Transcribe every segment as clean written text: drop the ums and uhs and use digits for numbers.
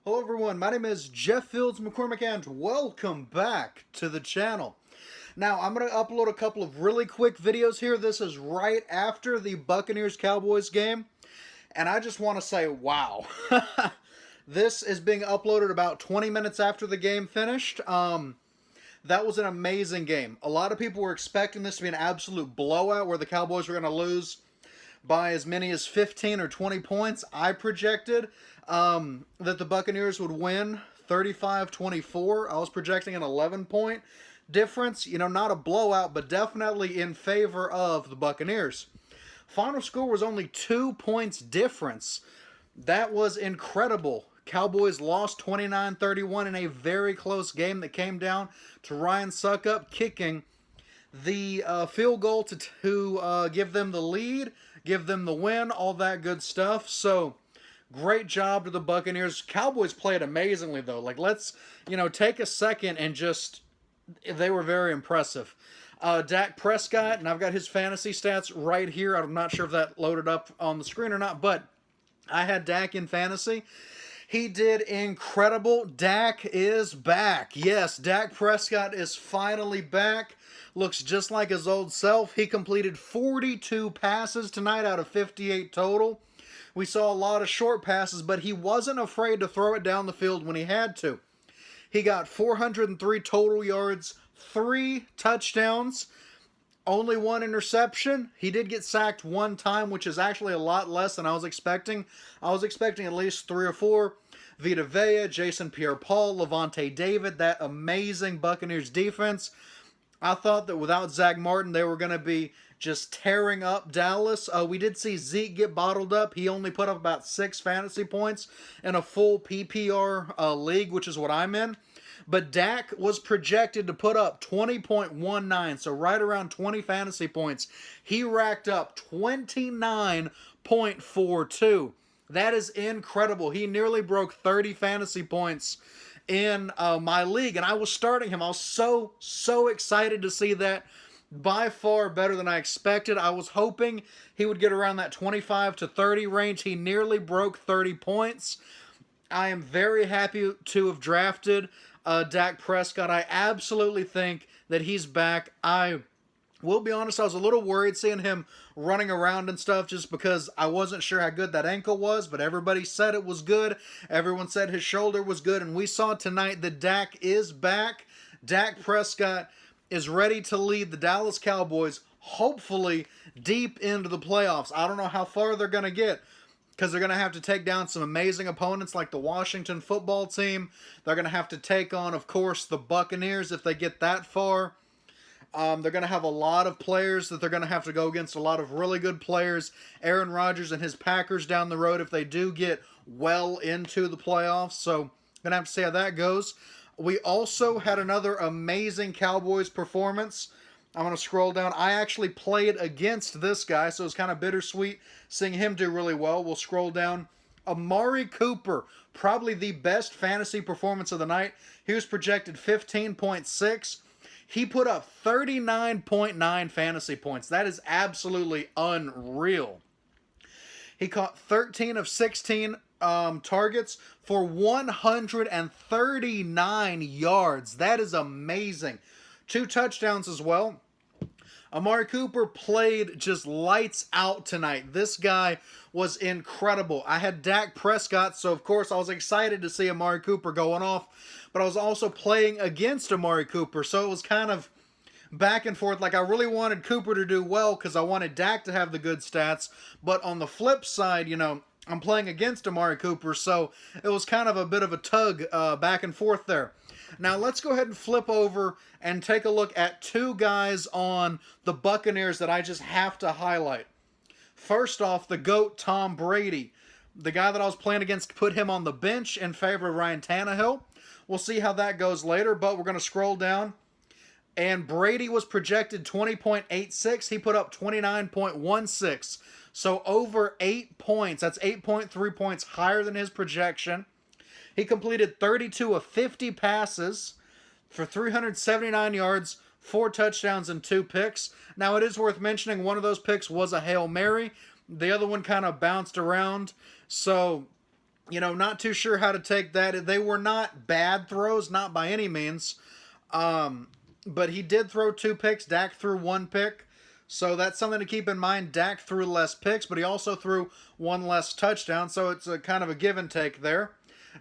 Hello everyone, my name is Jeff Fields McCormick and welcome back to the channel. Now, I'm going to upload a couple of really quick videos here. This is right after the Buccaneers-Cowboys game, and I just want to say, wow. This is being uploaded about 20 minutes after the game finished. That was an amazing game. A lot of people were expecting this to be an absolute blowout where the Cowboys were going to lose by as many as 15 or 20 points. I projected that the Buccaneers would win 35-24. I was projecting an 11-point difference. You know, not a blowout, but definitely in favor of the Buccaneers. Final score was only 2 points difference. That was incredible. Cowboys lost 29-31 in a very close game that came down to Ryan Suckup kicking the field goal to give them the lead, give them the win, all that good stuff. So, great job to the Buccaneers. Cowboys played amazingly, though. Like, let's, take a second and just, they were very impressive. Dak Prescott, and I've got his fantasy stats right here. I'm not sure if that loaded up on the screen or not, but I had Dak in fantasy. He did incredible. Dak is back. Yes, Dak Prescott is finally back. Looks just like his old self. He completed 42 passes tonight out of 58 total. We saw a lot of short passes, but he wasn't afraid to throw it down the field when he had to. He got 403 total yards, 3 touchdowns, only 1 interception. He did get sacked 1 time, which is actually a lot less than I was expecting. I was expecting at least 3 or 4. Vita Vea, Jason Pierre-Paul, Levante David, that amazing Buccaneers defense. I thought that without Zach Martin, they were going to be just tearing up Dallas. We did see Zeke get bottled up. He only put up about 6 fantasy points in a full PPR league, which is what I'm in. But Dak was projected to put up 20.19, so right around 20 fantasy points. He racked up 29.42. That is incredible. He nearly broke 30 fantasy points in my league, and I was starting him. I was so excited to see that. By far better than I expected. I was hoping he would get around that 25 to 30 range. He nearly broke 30 points. I am very happy to have drafted Dak Prescott. I absolutely think that he's back. I will be honest, I was a little worried seeing him running around and stuff just because I wasn't sure how good that ankle was, but everybody said it was good. Everyone said his shoulder was good, and we saw tonight that Dak is back. Dak Prescott is ready to lead the Dallas Cowboys, hopefully, deep into the playoffs. I don't know how far they're going to get, because they're going to have to take down some amazing opponents like the Washington football team. They're going to have to take on, of course, the Buccaneers if they get that far. They're going to have a lot of players that they're going to have to go against, a lot of really good players. Aaron Rodgers and his Packers down the road if they do get well into the playoffs. So, going to have to see how that goes. We also had another amazing Cowboys performance. I'm going to scroll down. I actually played against this guy, so it's kind of bittersweet seeing him do really well. We'll scroll down. Amari Cooper, probably the best fantasy performance of the night. He was projected 15.6. He put up 39.9 fantasy points. That is absolutely unreal. He caught 13 of 16 targets for 139 yards. That is amazing. 2 touchdowns as well. Amari Cooper played just lights out tonight. This guy was incredible. I had Dak Prescott, so of course I was excited to see Amari Cooper going off, but I was also playing against Amari Cooper, so it was kind of back and forth. Like, I really wanted Cooper to do well because I wanted Dak to have the good stats, but on the flip side, I'm playing against Amari Cooper, so it was kind of a bit of a tug back and forth there. Now, let's go ahead and flip over and take a look at 2 guys on the Buccaneers that I just have to highlight. First off, the GOAT, Tom Brady. The guy that I was playing against put him on the bench in favor of Ryan Tannehill. We'll see how that goes later, but we're going to scroll down. And Brady was projected 20.86. He put up 29.16. So over 8 points. That's 8.3 points higher than his projection. He completed 32 of 50 passes for 379 yards, 4 touchdowns, and 2 picks. Now, it is worth mentioning one of those picks was a Hail Mary. The other one kind of bounced around. So Not too sure how to take that. They were not bad throws, not by any means. But he did throw 2 picks. Dak threw 1 pick. So that's something to keep in mind. Dak threw less picks, but he also threw 1 less touchdown. So it's a kind of a give and take there.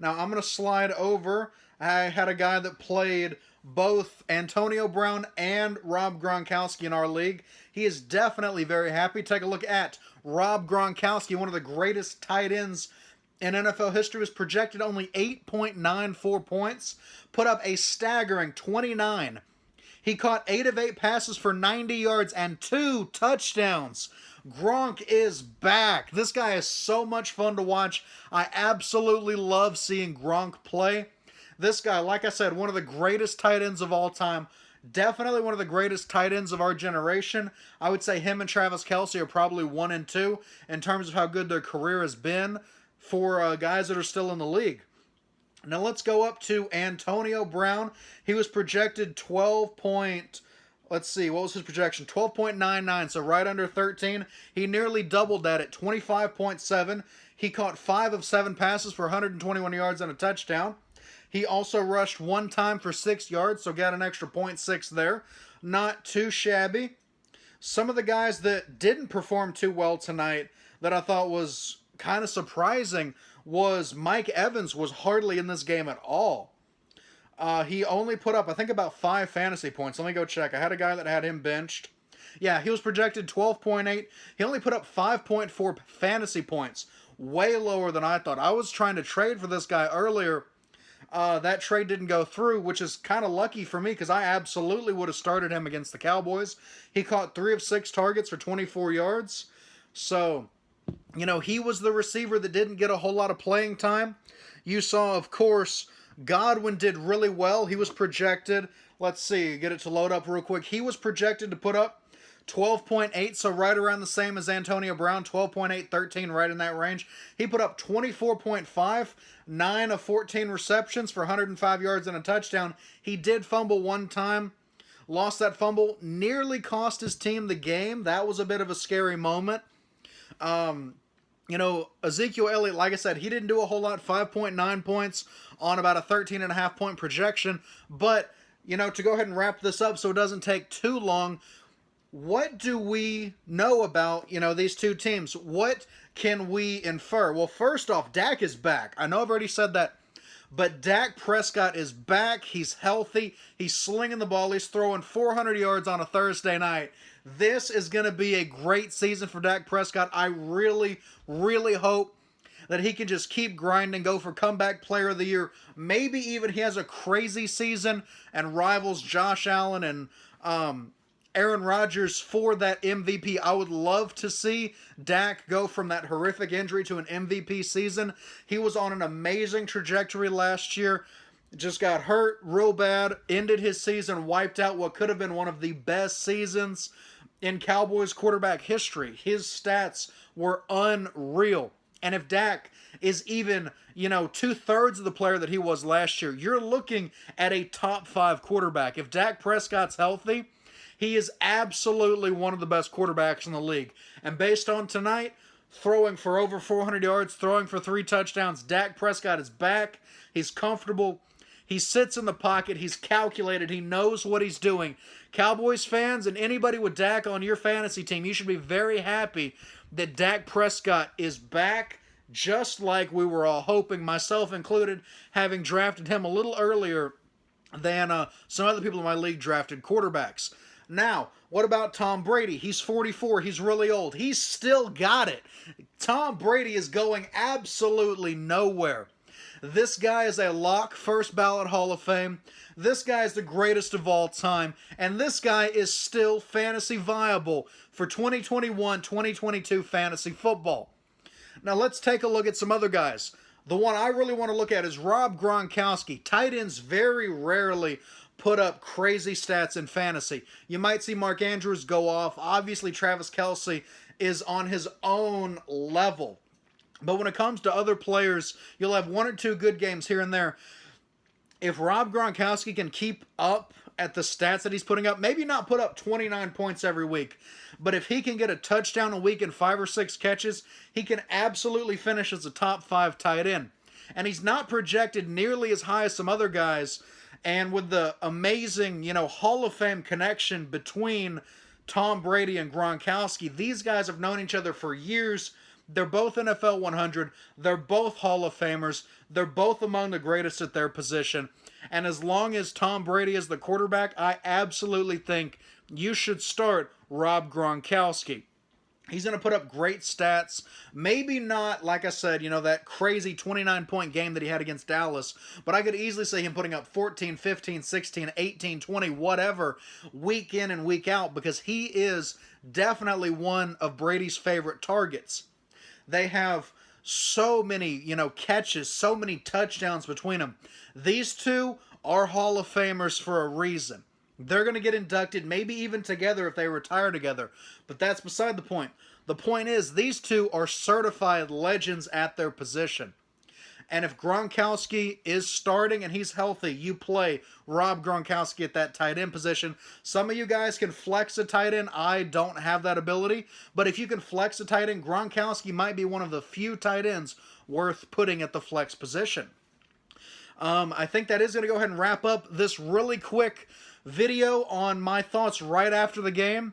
Now I'm going to slide over. I had a guy that played both Antonio Brown and Rob Gronkowski in our league. He is definitely very happy. Take a look at Rob Gronkowski, one of the greatest tight ends in NFL history, was projected only 8.94 points, put up a staggering 29. He caught 8 of 8 passes for 90 yards and 2 touchdowns. Gronk is back. This guy is so much fun to watch. I absolutely love seeing Gronk play. This guy, like I said, one of the greatest tight ends of all time. Definitely one of the greatest tight ends of our generation. I would say him and Travis Kelce are probably 1 and 2 in terms of how good their career has been for guys that are still in the league. Now let's go up to Antonio Brown. He was projected 12 point... Let's see, what was his projection? 12.99, so right under 13. He nearly doubled that at 25.7. He caught 5 of 7 passes for 121 yards and a touchdown. He also rushed 1 time for 6 yards, so got an extra 0.6 there. Not too shabby. Some of the guys that didn't perform too well tonight that I thought was kind of surprising was Mike Evans was hardly in this game at all. He only put up, I think, about 5 fantasy points. Let me go check. I had a guy that had him benched. Yeah, he was projected 12.8. He only put up 5.4 fantasy points. Way lower than I thought. I was trying to trade for this guy earlier. That trade didn't go through, which is kind of lucky for me because I absolutely would have started him against the Cowboys. He caught 3 of 6 targets for 24 yards. So, he was the receiver that didn't get a whole lot of playing time. You saw, of course, Godwin did really well. He was projected, let's see, get it to load up real quick. He was projected to put up 12.8, so right around the same as Antonio Brown, 12.8, 13, right in that range. He put up 24.5, 9 of 14 receptions for 105 yards and a touchdown. He did fumble 1 time, lost that fumble, nearly cost his team the game. That was a bit of a scary moment. Ezekiel Elliott, like I said, he didn't do a whole lot, 5.9 points on about a 13.5 point projection. But, to go ahead and wrap this up so it doesn't take too long, what do we know about, these two teams? What can we infer? Well, first off, Dak is back. I know I've already said that, but Dak Prescott is back. He's healthy. He's slinging the ball. He's throwing 400 yards on a Thursday night. This is going to be a great season for Dak Prescott. I really, really hope that he can just keep grinding, go for comeback player of the year. Maybe even he has a crazy season and rivals Josh Allen and Aaron Rodgers for that MVP. I would love to see Dak go from that horrific injury to an MVP season. He was on an amazing trajectory last year. Just got hurt real bad, ended his season, wiped out what could have been one of the best seasons in Cowboys quarterback history. His stats were unreal. And if Dak is even, 2/3 of the player that he was last year, you're looking at a top 5 quarterback. If Dak Prescott's healthy, he is absolutely one of the best quarterbacks in the league. And based on tonight, throwing for over 400 yards, throwing for 3 touchdowns, Dak Prescott is back. He's comfortable. He sits in the pocket. He's calculated. He knows what he's doing. Cowboys fans and anybody with Dak on your fantasy team, you should be very happy that Dak Prescott is back, just like we were all hoping, myself included, having drafted him a little earlier than some other people in my league drafted quarterbacks. Now, what about Tom Brady? He's 44. He's really old. He's still got it. Tom Brady is going absolutely nowhere. This guy is a lock first ballot Hall of Fame. This guy is the greatest of all time. And this guy is still fantasy viable for 2021-2022 fantasy football. Now let's take a look at some other guys. The one I really want to look at is Rob Gronkowski. Tight ends very rarely put up crazy stats in fantasy. You might see Mark Andrews go off. Obviously, Travis Kelce is on his own level. But when it comes to other players, you'll have 1 or 2 good games here and there. If Rob Gronkowski can keep up at the stats that he's putting up, maybe not put up 29 points every week, but if he can get a touchdown a week and 5 or 6 catches, he can absolutely finish as a top 5 tight end. And he's not projected nearly as high as some other guys. And with the amazing, Hall of Fame connection between Tom Brady and Gronkowski, these guys have known each other for years. They're both NFL 100. They're both Hall of Famers. They're both among the greatest at their position. And as long as Tom Brady is the quarterback, I absolutely think you should start Rob Gronkowski. He's going to put up great stats. Maybe not, like I said, that crazy 29-point game that he had against Dallas. But I could easily see him putting up 14, 15, 16, 18, 20, whatever, week in and week out. Because he is definitely one of Brady's favorite targets. They have so many, catches, so many touchdowns between them. These two are Hall of Famers for a reason. They're going to get inducted, maybe even together if they retire together. But that's beside the point. The point is, these two are certified legends at their position. And if Gronkowski is starting and he's healthy, you play Rob Gronkowski at that tight end position. Some of you guys can flex a tight end. I don't have that ability. But if you can flex a tight end, Gronkowski might be one of the few tight ends worth putting at the flex position. I think that is going to go ahead and wrap up this really quick video on my thoughts right after the game.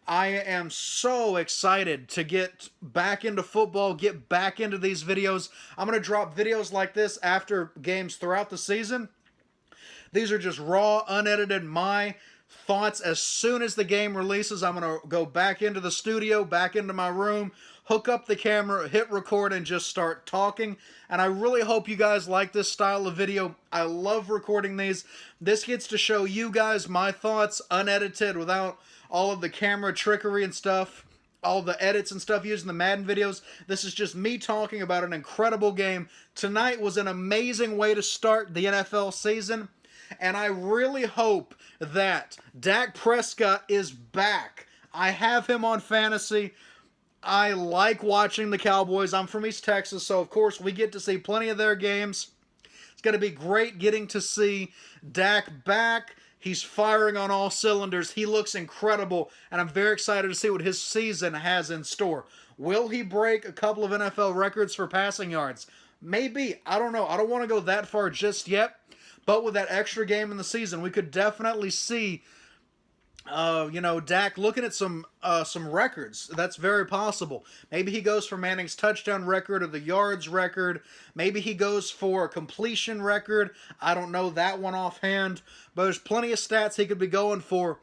I am so excited to get back into football, get back into these videos. I'm going to drop videos like this after games throughout the season. These are just raw, unedited, my thoughts. As soon as the game releases, I'm going to go back into the studio, back into my room, hook up the camera, hit record, and just start talking. And I really hope you guys like this style of video. I love recording these. This gets to show you guys my thoughts unedited without all of the camera trickery and stuff, all the edits and stuff using the Madden videos. This is just me talking about an incredible game. Tonight was an amazing way to start the NFL season. And I really hope that Dak Prescott is back. I have him on fantasy. I like watching the Cowboys. I'm from East Texas, so of course we get to see plenty of their games. It's going to be great getting to see Dak back. He's firing on all cylinders. He looks incredible, and I'm very excited to see what his season has in store. Will he break a couple of NFL records for passing yards? Maybe. I don't know. I don't want to go that far just yet, but with that extra game in the season, we could definitely see Dak looking at some records. That's very possible. Maybe he goes for Manning's touchdown record or the yards record. Maybe he goes for a completion record. I don't know that one offhand, but there's plenty of stats he could be going for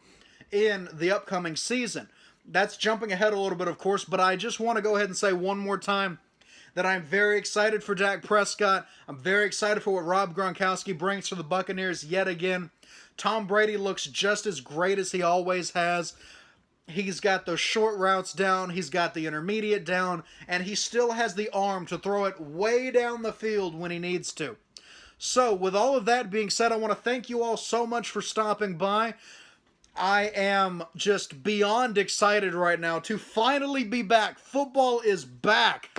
in the upcoming season. That's jumping ahead a little bit, of course, but I just want to go ahead and say one more time that I'm very excited for Dak Prescott. I'm very excited for what Rob Gronkowski brings to the Buccaneers yet again. Tom Brady looks just as great as he always has. He's got those short routes down. He's got the intermediate down. And he still has the arm to throw it way down the field when he needs to. So, with all of that being said, I want to thank you all so much for stopping by. I am just beyond excited right now to finally be back. Football is back.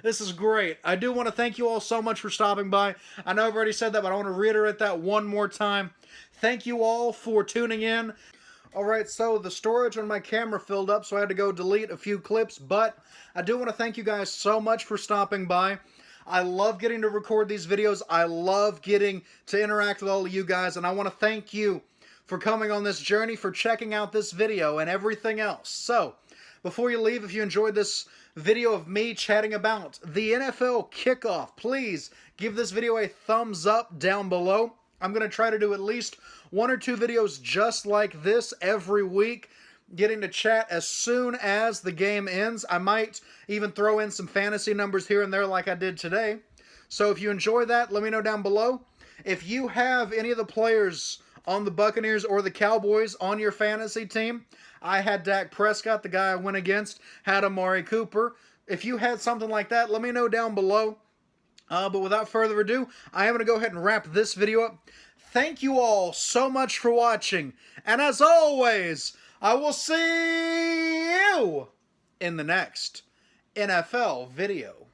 This is great. I do want to thank you all so much for stopping by. I know I've already said that, but I want to reiterate that one more time. Thank you all for tuning in. Alright, so the storage on my camera filled up, so I had to go delete a few clips, but I do want to thank you guys so much for stopping by. I love getting to record these videos. I love getting to interact with all of you guys, and I want to thank you for coming on this journey, for checking out this video and everything else. So, before you leave, if you enjoyed this video of me chatting about the NFL kickoff, please give this video a thumbs up down below. I'm going to try to do at least 1 or 2 videos just like this every week, getting to chat as soon as the game ends. I might even throw in some fantasy numbers here and there like I did today. So if you enjoy that, let me know down below. If you have any of the players on the Buccaneers or the Cowboys on your fantasy team, I had Dak Prescott, the guy I went against, had Amari Cooper. If you had something like that, let me know down below. But without further ado, I am going to go ahead and wrap this video up. Thank you all so much for watching. And as always, I will see you in the next NFL video.